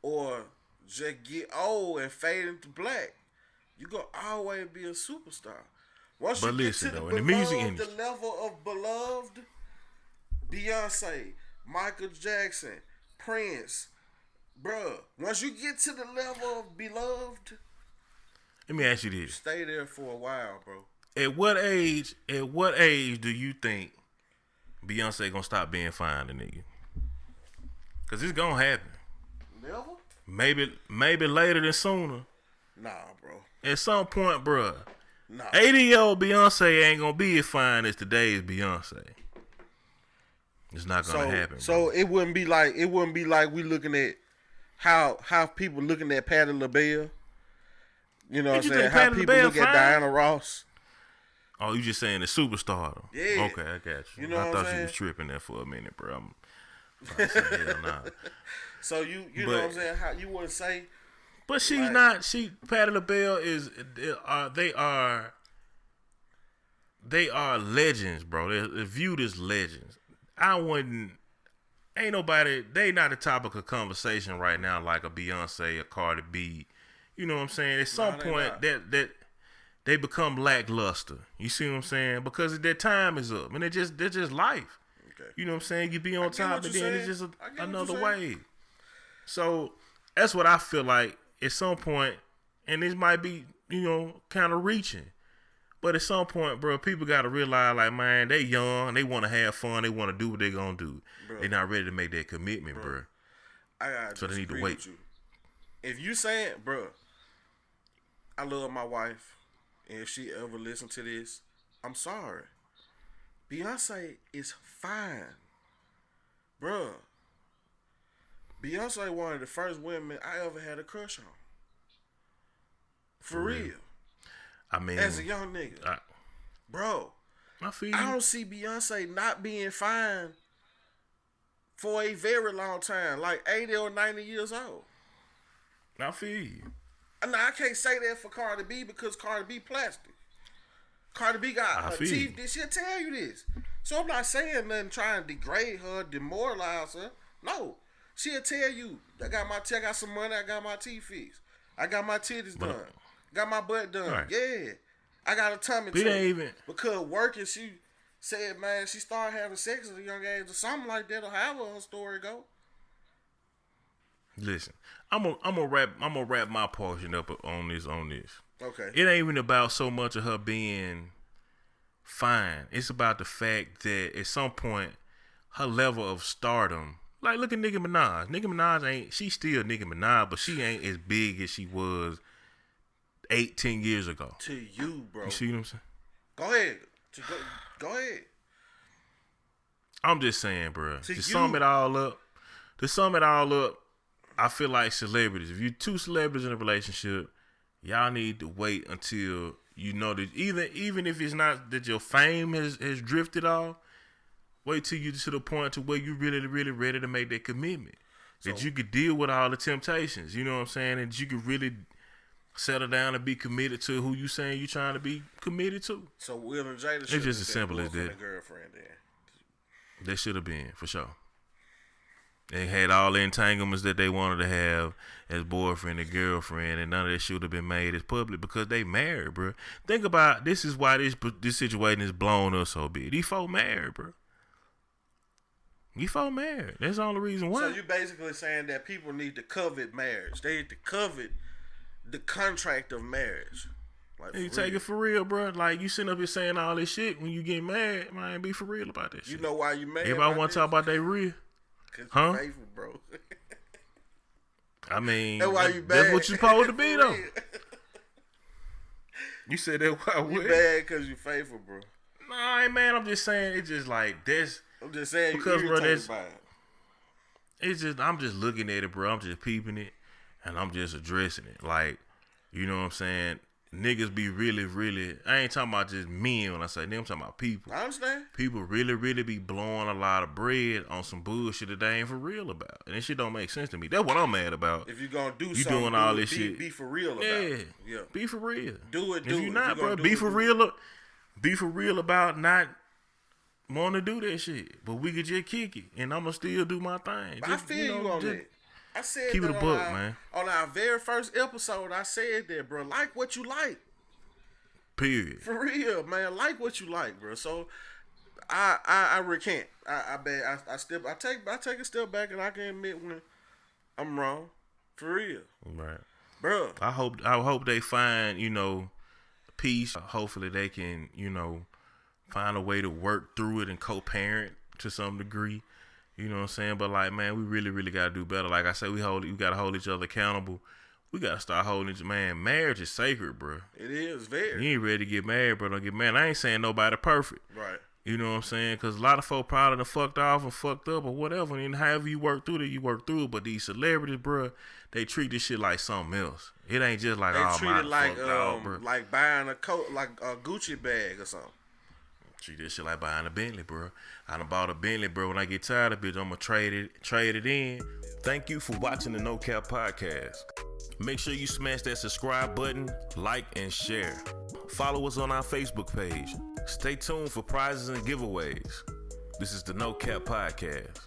or just get old and fade into black, you gonna always be a superstar. Once you get to the music industry, the level of beloved, Beyonce, Michael Jackson, Prince, bruh. Once you get to the level of beloved, let me ask you this: stay there for a while, bro. At what age do you think Beyonce gonna stop being fine to nigga? Cause it's gonna happen. Never. Maybe later than sooner. Nah, bro. At some point, bruh. Nah. 80-year-old Beyonce ain't gonna be as fine as today's Beyonce. It's not gonna happen. So bro. it wouldn't be like we looking at how people looking at Patti LaBelle. You know what I'm saying? How people look at Diana Ross. Oh, you just saying the superstar? Yeah. Okay, I got you. You know I thought you was tripping there for a minute, bro. I'm saying, hell nah. So you know what I'm saying? How you wouldn't say? But she's not. Patti LaBelle is. They are legends, bro. They're viewed as legends. Ain't nobody. They not the topic of conversation right now like a Beyonce or Cardi B. You know what I'm saying? At some point that they become lackluster. You see what I'm saying? Because their time is up, and they're just life. Okay. You know what I'm saying? You be on top, and then it's just another wave. So that's what I feel like at some point, and this might be, kind of reaching. But at some point, bro, people got to realize, like, man, they young, they want to have fun, they want to do what they going to do. They're not ready to make that commitment, bro. So they need to wait. If you saying, bro, I love my wife, and if she ever listen to this, I'm sorry. Beyonce is fine. Bro. Beyonce one of the first women I ever had a crush on. For real. I mean, as a young nigga. Bro. I feel you. I don't see Beyonce not being fine for a very long time. Like 80 or 90 years old. I feel you. Now, I can't say that for Cardi B because Cardi B plastic. Cardi B got her teeth. She'll tell you this. So I'm not saying nothing trying to degrade her, demoralize her. No. She'll tell you, I got some money, I got my teeth fixed. I got my titties done. Got my butt done. Right. Yeah. I got a tummy tuck. Because working, she said, man, she started having sex at a young age or something like that, or however her story go. Listen, I'm gonna wrap my portion up on this. Okay. It ain't even about so much of her being fine. It's about the fact that at some point her level of stardom, like look at Nicki Minaj. Nicki Minaj she's still Nicki Minaj, but she ain't as big as she was 8-10 years ago. To you, bro. You see what I'm saying? Go ahead. Go ahead. I'm just saying, bro. To sum it all up, to sum it all up, I feel like celebrities. If you're two celebrities in a relationship, y'all need to wait until you know that even if it's not that your fame has drifted off, wait till you to the point to where you really, really ready to make that commitment. So, that you could deal with all the temptations, you know what I'm saying? And you could really settle down and be committed to who you saying you trying to be committed to. So Will and Jada it's just as simple as that. Girlfriend then. They should have been, for sure. They had all the entanglements that they wanted to have as boyfriend and girlfriend, and none of that should have been made as public because they married, bro. Think about this is why this situation is blown up so big. These folk married, bro. These folk married. That's the only reason why. So you basically saying that people need to covet marriage. They need to covet the contract of marriage. Like, you take it for real, bro. Like, you sitting up here saying all this shit when you get married, man, be for real about this shit. You know why you married? Everybody want to talk about they real. Cause you're faithful, bro. I mean, that's why you bad. That's what you supposed to be, though. You said that why you bad because you faithful, bro. Nah, man, I'm just saying it's just like this. I'm just saying because, you irritated by it. It's just I'm just looking at it, bro. I'm just peeping it, and I'm just addressing it. Like, you know what I'm saying? Niggas be really, really. I ain't talking about just men when I say niggas. I'm talking about people. I understand. People really, really be blowing a lot of bread on some bullshit that they ain't for real about, and this shit don't make sense to me. That's what I'm mad about. If you gonna do you something, doing all this shit, be for real about it. Yeah, be for real. Do it. If you not, bro, be for real. Be for real about not want to do that shit, but we could just kick it, and I'ma still do my thing. I feel you on that. I said keep that it a book, man. On our very first episode, I said that, bro. Like what you like. Period. For real, man. Like what you like, bro. So I recant. I take a step back, and I can admit when I'm wrong. For real, right, bro. I hope they find peace. Hopefully they can find a way to work through it and co-parent to some degree. You know what I'm saying? But like, man, we really, really gotta do better. Like I said, we gotta hold each other accountable. We gotta start holding each man. Marriage is sacred, bro. It is very. You ain't ready to get married, bro. Don't get married. I ain't saying nobody perfect. Right. You know what I'm saying? Because a lot of folk probably done fucked off and fucked up or whatever. And however you work through it, you work through it. But these celebrities, bro, they treat this shit like something else. It ain't just like, they treat it like buying a coat, like a Gucci bag or something. Treat this shit like buying a Bentley, bro. I done bought a Bentley, bro. When I get tired of it, I'm gonna trade it in. Thank you for watching the No Cap Podcast. Make sure you smash that subscribe button, like, and share. Follow us on our Facebook page. Stay tuned for prizes and giveaways. This is the No Cap Podcast.